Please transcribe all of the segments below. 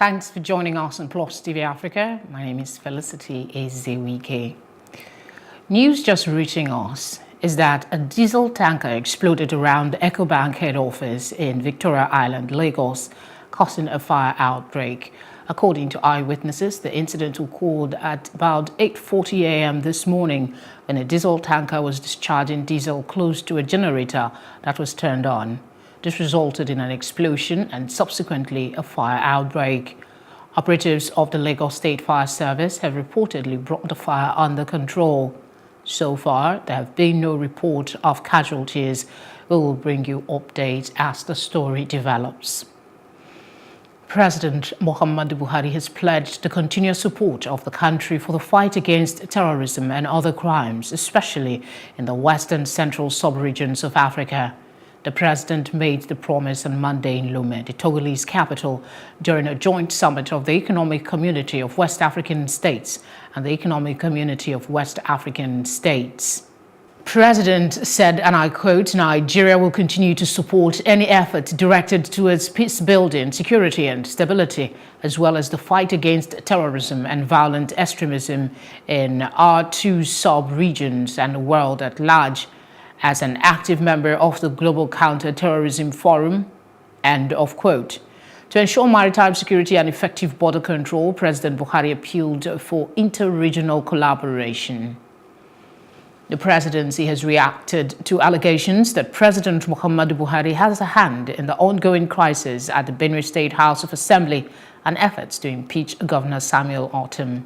Thanks for joining us on Plus TV Africa. My name is Felicity Ezewike. News just reaching us is that a diesel tanker exploded around the EcoBank head office in Victoria Island, Lagos, causing a fire outbreak. According to eyewitnesses, the incident occurred at about 8:40 a.m. this morning when a diesel tanker was discharging diesel close to a generator that was turned on. This resulted in an explosion and subsequently a fire outbreak. Operatives of the Lagos State Fire Service have reportedly brought the fire under control. So far, there have been no report of casualties. We will bring you updates as the story develops. President Muhammadu Buhari has pledged the continuous support of the country for the fight against terrorism and other crimes, especially in the western central sub-regions of Africa. The president made the promise on Monday in Lome, the Togolese capital, during a joint summit of the Economic Community of West African States and the Economic Community of West African States. President said, and I quote, "Nigeria will continue to support any effort directed towards peace building, security and stability, as well as the fight against terrorism and violent extremism in our two sub-regions and the world at large, as an active member of the Global Counter-Terrorism Forum," end of quote. To ensure maritime security and effective border control, President Buhari appealed for inter-regional collaboration. The presidency has reacted to allegations that President Muhammadu Buhari has a hand in the ongoing crisis at the Benue State House of Assembly and efforts to impeach Governor Samuel Ortom.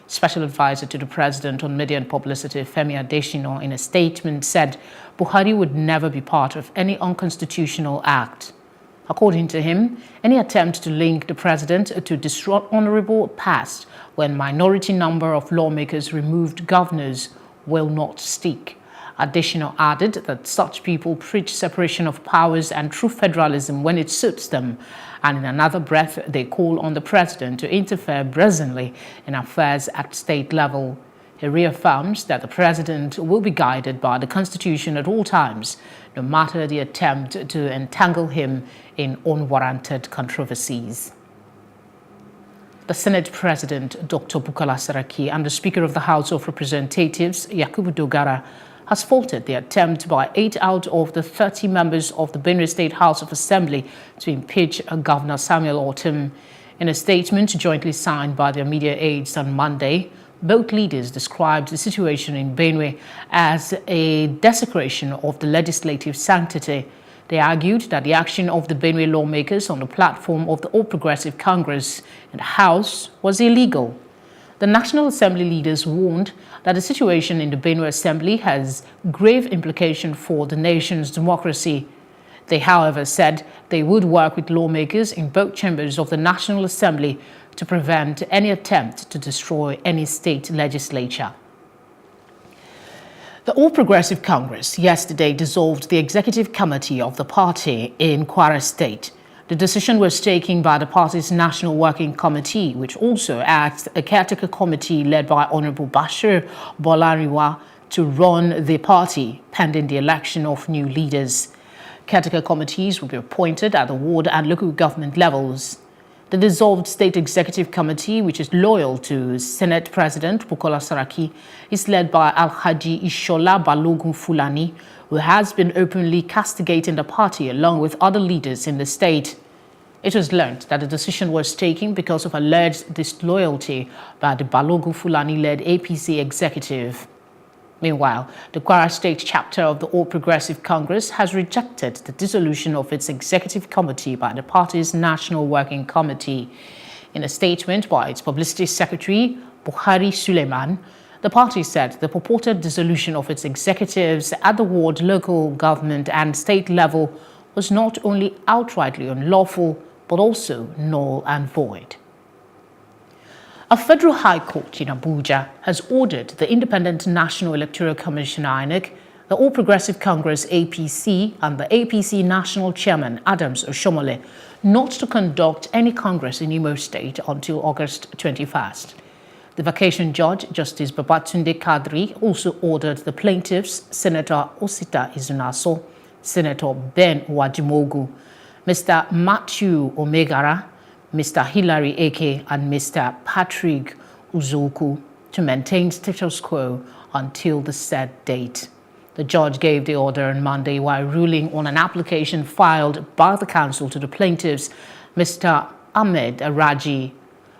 Special advisor to the president on media and publicity, Femi Adesina, in a statement said Buhari would never be part of any unconstitutional act. According to him, any attempt to link the president to dishonorable past when minority number of lawmakers removed governors will not stick. Adesina added that such people preach separation of powers and true federalism when it suits them, and in another breath they call on the president to interfere brazenly in affairs at state level. He reaffirms that the president will be guided by the Constitution at all times, no matter the attempt to entangle him in unwarranted controversies. The Senate President, Dr. Bukola Saraki, and the Speaker of the House of Representatives, Yakubu Dogara, has faulted the attempt by 8 out of the 30 members of the Benue State House of Assembly to impeach Governor Samuel Ortom. In a statement jointly signed by their media aides on Monday, both leaders described the situation in Benue as a desecration of the legislative sanctity. They argued that the action of the Benue lawmakers on the platform of the All Progressive Congress in the House was illegal. The National Assembly leaders warned that the situation in the Benue Assembly has grave implications for the nation's democracy. They, however, said they would work with lawmakers in both chambers of the National Assembly to prevent any attempt to destroy any state legislature. The All Progressive Congress yesterday dissolved the executive committee of the party in Kwara State. The decision was taken by the party's National Working Committee, which also asked a caretaker committee led by Honorable Bashir Bolariwa to run the party pending the election of new leaders. Caretaker committees will be appointed at the ward and local government levels. The dissolved State Executive Committee, which is loyal to Senate President Bukola Saraki, is led by Alhaji Ishola Balogun Fulani, who has been openly castigating the party along with other leaders in the state. It was learned that the decision was taken because of alleged disloyalty by the Balogun Fulani-led APC executive. Meanwhile, the Kwara State chapter of the All Progressive Congress has rejected the dissolution of its executive committee by the party's National Working Committee. In a statement by its publicity secretary, Buhari Suleiman, the party said the purported dissolution of its executives at the ward, local government and state level was not only outrightly unlawful, but also null and void. A federal high court in Abuja has ordered the Independent National Electoral Commission (INEC), the All Progressive Congress (APC), and the APC National Chairman Adams Oshomole not to conduct any Congress in Imo State until August 21st. The vacation judge, Justice Babatunde Kadri, also ordered the plaintiffs, Senator Osita Izunaso, Senator Ben Wajimogu, Mr. Matthew Omegara, Mr. Hilary Eke and Mr. Patrick Uzoku to maintain status quo until the set date. The judge gave the order on Monday while ruling on an application filed by the counsel to the plaintiffs, Mr. Ahmed Raji.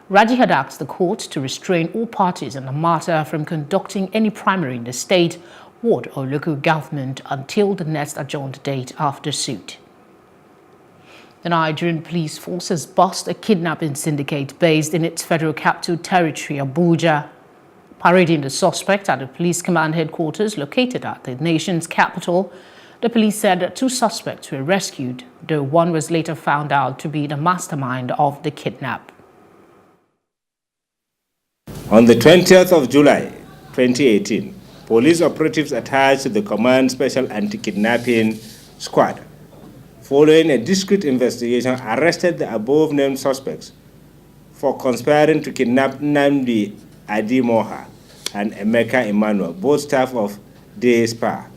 Raji had asked the court to restrain all parties in the matter from conducting any primary in the state, ward or local government until the next adjourned date after suit. The Nigerian police force has bust a kidnapping syndicate based in its federal capital territory, Abuja. Parading the suspect at the police command headquarters located at the nation's capital, the police said that 2 suspects were rescued, though one was later found out to be the mastermind of the kidnap. On the 20th of July, 2018, police operatives attached to the Command Special Anti-Kidnapping Squad, following a discreet investigation, arrested the above-named suspects for conspiring to kidnap Nnamdi Adimoha and Emeka Emmanuel, both staff of Day Spa.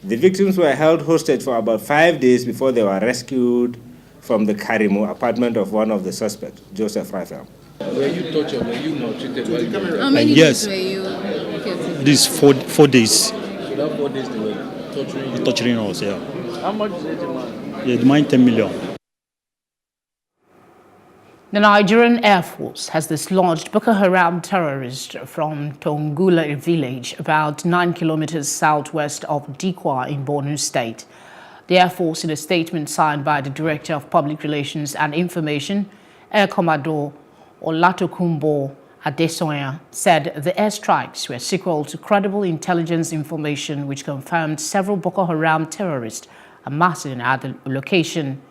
The victims were held hostage for about 5 days before they were rescued from the Karimu apartment of one of the suspects, Joseph Raphael. Were you tortured? Were you maltreated? How many yes. days were you kept? This 4 days. So that 4 days they were torturing you? Torturing us, yeah. How much is it demand? Yeah, demand 10 million. The Nigerian Air Force has dislodged Boko Haram terrorists from Tongula village, about 9 kilometers southwest of Dikwa in Borno State. The Air Force, in a statement signed by the Director of Public Relations and Information, Air Commodore Olatokunbo Adesoya, said the airstrikes were sequel to credible intelligence information which confirmed several Boko Haram terrorists amassing at the location.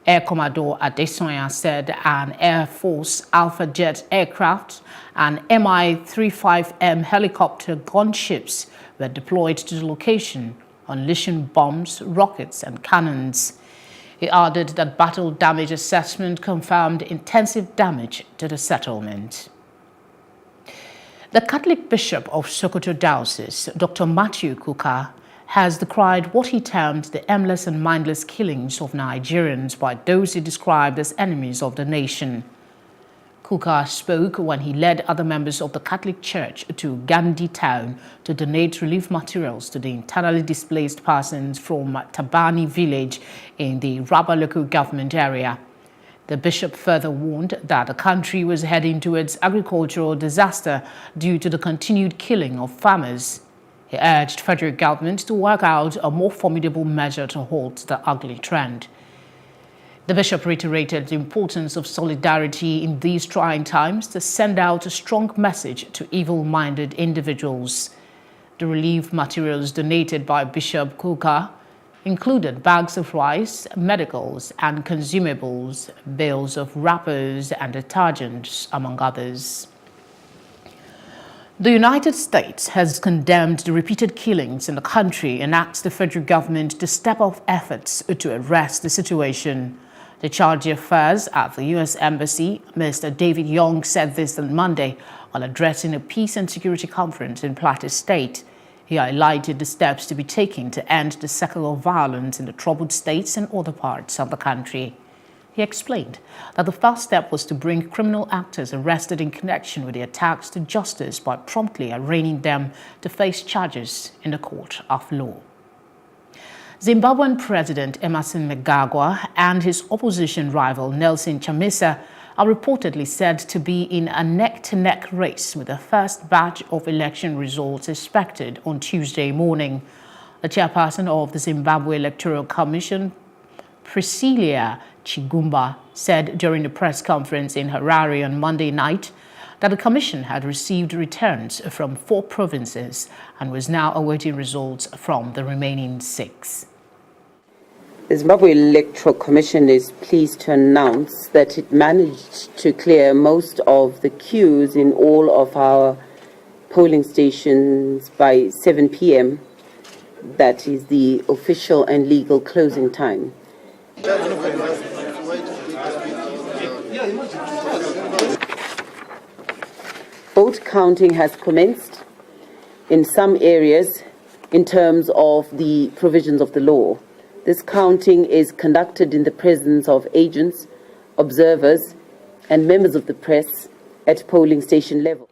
Air Commodore Adesoya said an Air Force Alpha Jet aircraft and Mi-35M helicopter gunships were deployed to the location, unleashing bombs, rockets and cannons. He added that battle damage assessment confirmed intensive damage to the settlement. The Catholic Bishop of Sokoto Diocese, Dr. Matthew Kuka, has decried what he termed the aimless and mindless killings of Nigerians by those he described as enemies of the nation. Kuka spoke when he led other members of the Catholic Church to Gandhi Town to donate relief materials to the internally displaced persons from Tabani village in the Raba local government area. The bishop further warned that the country was heading towards agricultural disaster due to the continued killing of farmers. He urged federal government to work out a more formidable measure to halt the ugly trend. The bishop reiterated the importance of solidarity in these trying times to send out a strong message to evil-minded individuals. The relief materials donated by Bishop Kuka included bags of rice, medicals and consumables, bales of wrappers and detergents, among others. The United States has condemned the repeated killings in the country and asked the federal government to step up efforts to arrest the situation. The charge d'affaires at the U.S. Embassy, Mr. David Young, said this on Monday while addressing a peace and security conference in Plateau State. He highlighted the steps to be taken to end the cycle of violence in the troubled states and other parts of the country. He explained that the first step was to bring criminal actors arrested in connection with the attacks to justice by promptly arraigning them to face charges in the court of law. Zimbabwean President Emmerson Mnangagwa and his opposition rival Nelson Chamisa are reportedly said to be in a neck-to-neck race with the first batch of election results expected on Tuesday morning. The chairperson of the Zimbabwe Electoral Commission, Priscilla Chigumba, said during the press conference in Harare on Monday night that the commission had received returns from 4 provinces and was now awaiting results from the remaining 6. The Zimbabwe Electoral Commission is pleased to announce that it managed to clear most of the queues in all of our polling stations by 7 p.m. That is the official and legal closing time. Vote counting has commenced in some areas in terms of the provisions of the law. This counting is conducted in the presence of agents observers, and members of the press at polling station level.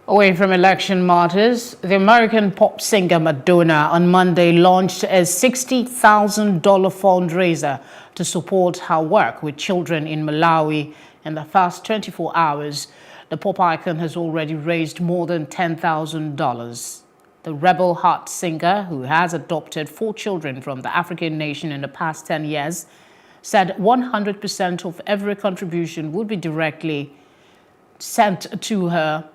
Away from election matters, the American pop singer Madonna on Monday launched a $60,000 fundraiser to support her work with children in Malawi. In the first 24 hours, the pop icon has already raised more than $10,000. The rebel heart singer, who has adopted 4 children from the African nation in the past 10 years, said 100% of every contribution would be directly sent to her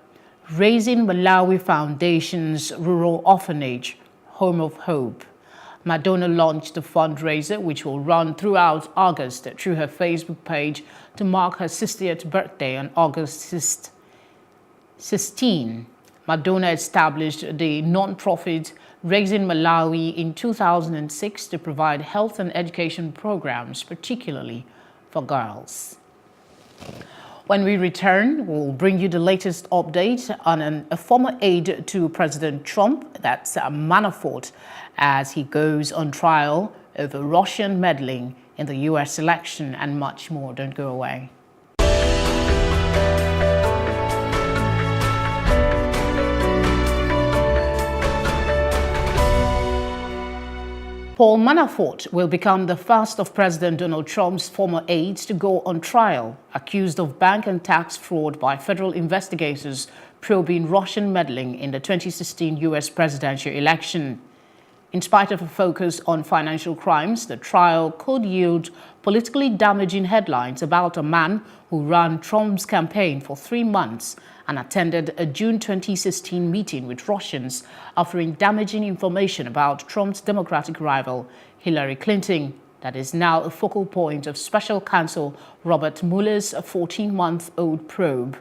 Raising Malawi Foundation's rural orphanage, Home of Hope. Madonna launched the fundraiser, which will run throughout August, through her Facebook page to mark her 60th birthday on August 16. Madonna established the non-profit Raising Malawi in 2006 to provide health and education programs, particularly for girls. When we return, we'll bring you the latest update on a former aide to President Trump, that's Manafort, as he goes on trial over Russian meddling in the U.S. election and much more. Don't go away. Paul Manafort will become the first of President Donald Trump's former aides to go on trial, accused of bank and tax fraud by federal investigators probing Russian meddling in the 2016 U.S. presidential election. In spite of a focus on financial crimes, the trial could yield politically damaging headlines about a man who ran Trump's campaign for 3 months and attended a June 2016 meeting with Russians, offering damaging information about Trump's Democratic rival, Hillary Clinton, that is now a focal point of special counsel Robert Mueller's 14-month-old probe.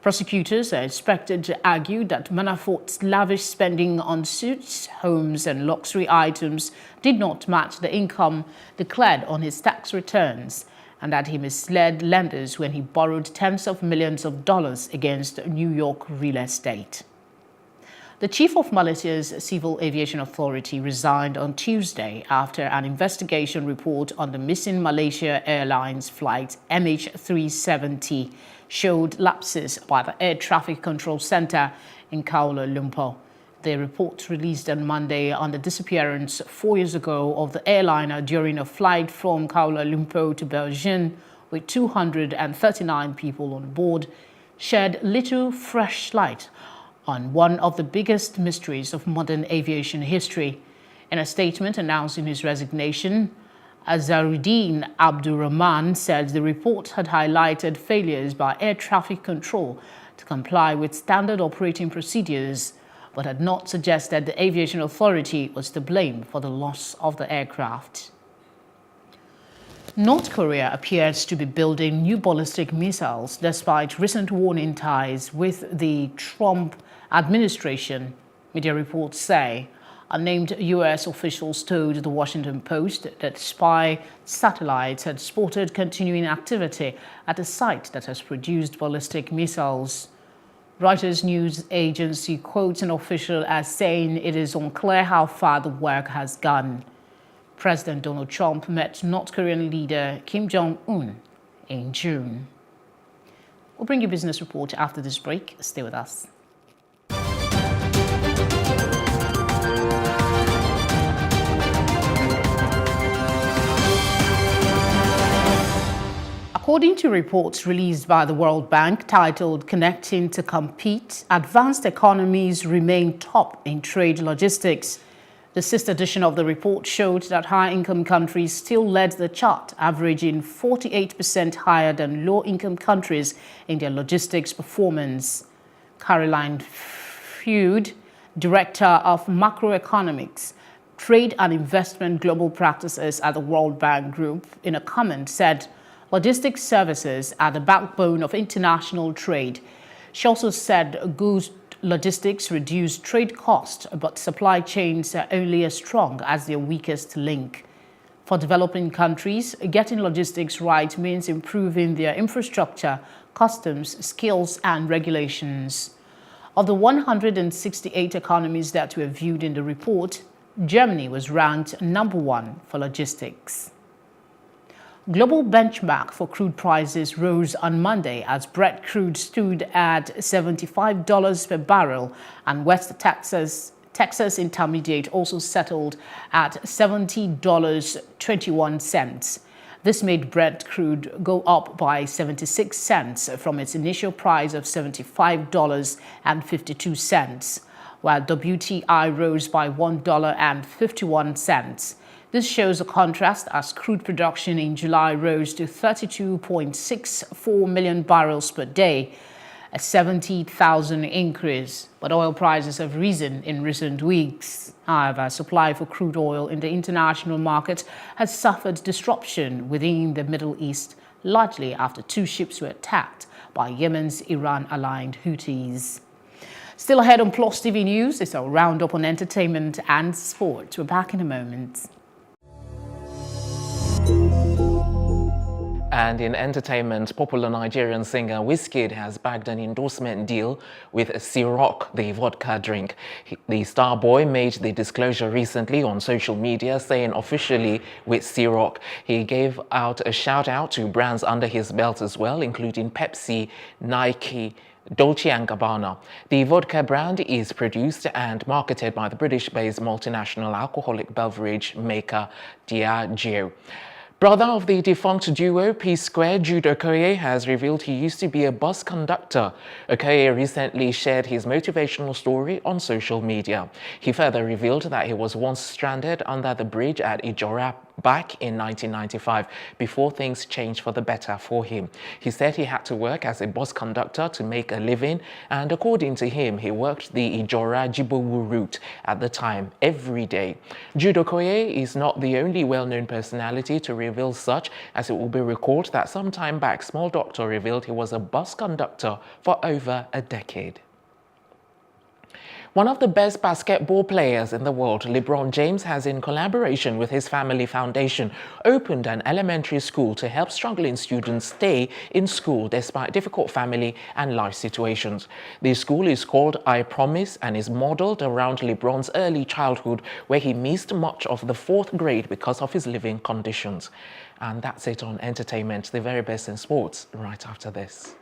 Prosecutors are expected to argue that Manafort's lavish spending on suits, homes, and luxury items did not match the income declared on his tax returns, and that he misled lenders when he borrowed tens of millions of dollars against New York real estate. The chief of Malaysia's Civil Aviation Authority resigned on Tuesday after an investigation report on the missing Malaysia Airlines flight MH370 showed lapses by the Air Traffic Control Center in Kuala Lumpur. The report released on Monday on the disappearance 4 years ago of the airliner during a flight from Kuala Lumpur to Beijing with 239 people on board shed little fresh light on one of the biggest mysteries of modern aviation history. In a statement announcing his resignation, Azharuddin Abdurrahman said the report had highlighted failures by air traffic control to comply with standard operating procedures, but had not suggested the aviation authority was to blame for the loss of the aircraft. North Korea appears to be building new ballistic missiles despite recent warning ties with the Trump administration, media reports say. Unnamed U.S. officials told the Washington Post that spy satellites had spotted continuing activity at a site that has produced ballistic missiles. Reuters news agency quotes an official as saying it is unclear how far the work has gone. President Donald Trump met North Korean leader Kim Jong-un in June. We'll bring you a business report after this break. Stay with us. According to reports released by the World Bank titled Connecting to Compete, advanced economies remain top in trade logistics. The sixth edition of the report showed that high-income countries still led the chart, averaging 48% higher than low-income countries in their logistics performance. Caroline Feud, Director of Macroeconomics, Trade and Investment Global Practices at the World Bank Group, in a comment said, logistics services are the backbone of international trade. She also said goods logistics reduce trade costs, but supply chains are only as strong as their weakest link. For developing countries, getting logistics right means improving their infrastructure, customs, skills, and regulations. Of the 168 economies that were viewed in the report, Germany was ranked number 1 for logistics. Global benchmark for crude prices rose on Monday as Brent crude stood at $75 per barrel and West Texas Intermediate also settled at $70.21. This made Brent crude go up by 76 cents from its initial price of $75.52, while WTI rose by $1.51. This shows a contrast as crude production in July rose to 32.64 million barrels per day, a 70,000 increase, but oil prices have risen in recent weeks. However, supply for crude oil in the international market has suffered disruption within the Middle East, largely after 2 ships were attacked by Yemen's Iran-aligned Houthis. Still ahead on Plus TV News is our roundup on entertainment and sport. We're back in a moment. And in entertainment, popular Nigerian singer Wizkid has bagged an endorsement deal with Ciroc, the vodka drink. The star boy made the disclosure recently on social media, saying officially with Ciroc. He gave out a shout out to brands under his belt as well, including Pepsi, Nike, Dolce & Gabbana. The vodka brand is produced and marketed by the British-based multinational alcoholic beverage maker Diageo. Brother of the defunct duo P-Square, Jude Okoye, has revealed he used to be a bus conductor. Okoye recently shared his motivational story on social media. He further revealed that he was once stranded under the bridge at Ijora back in 1995 before things changed for the better for him. He said he had to work as a bus conductor to make a living, and according to him, he worked the Ijora-Jibowu route at the time every day. Jude Okoye is not the only well-known personality to reveal such, as it will be recalled that some time back, Small Doctor revealed he was a bus conductor for over a decade. One of the best basketball players in the world, LeBron James, has, in collaboration with his family foundation, opened an elementary school to help struggling students stay in school despite difficult family and life situations. The school is called I Promise and is modeled around LeBron's early childhood, where he missed much of the 4th grade because of his living conditions. And that's it on entertainment. The very best in sports right after this.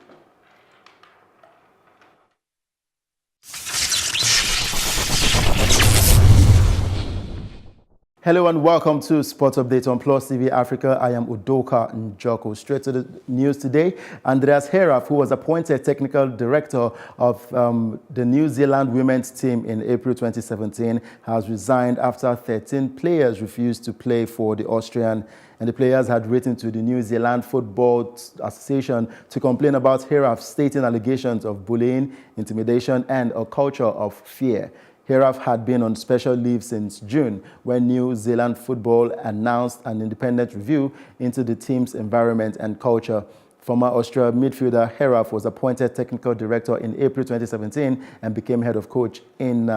Hello and welcome to Sports Update on Plus TV Africa. I am Udoka Njoko. Straight to the news today. Andreas Heraf, who was appointed technical director of the New Zealand women's team in April 2017, has resigned after 13 players refused to play for the Austrian. And the players had written to the New Zealand Football Association to complain about Heraf stating allegations of bullying, intimidation, and a culture of fear. Heraf had been on special leave since June, when New Zealand Football announced an independent review into the team's environment and culture. Former Austria midfielder Heraf was appointed technical director in April 2017 and became head of coach in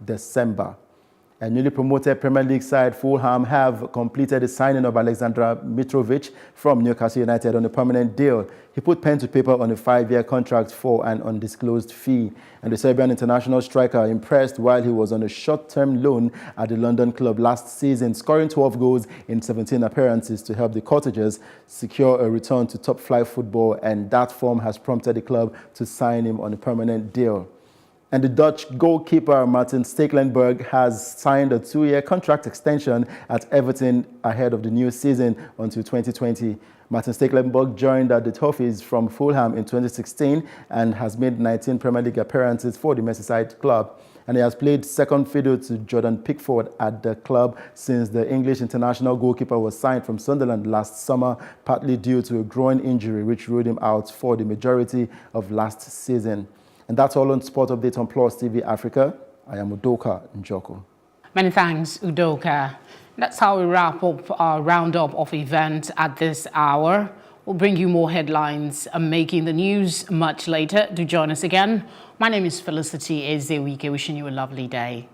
December. A newly promoted Premier League side Fulham have completed the signing of Alexander Mitrovic from Newcastle United on a permanent deal. He put pen to paper on a 5-year contract for an undisclosed fee. And the Serbian international striker impressed while he was on a short-term loan at the London club last season, scoring 12 goals in 17 appearances to help the Cottagers secure a return to top-flight football, and that form has prompted the club to sign him on a permanent deal. And the Dutch goalkeeper Martin Stekelenburg has signed a 2-year contract extension at Everton ahead of the new season until 2020. Martin Stekelenburg joined the Toffees from Fulham in 2016 and has made 19 Premier League appearances for the Merseyside club. And he has played second fiddle to Jordan Pickford at the club since the English international goalkeeper was signed from Sunderland last summer, partly due to a groin injury which ruled him out for the majority of last season. And that's all on Sport Update on Plus TV Africa. I am Udoka Njoko. Many thanks, Udoka. That's how we wrap up our roundup of events at this hour. We'll bring you more headlines making the news much later. Do join us again. My name is Felicity Ezewike, wishing you a lovely day.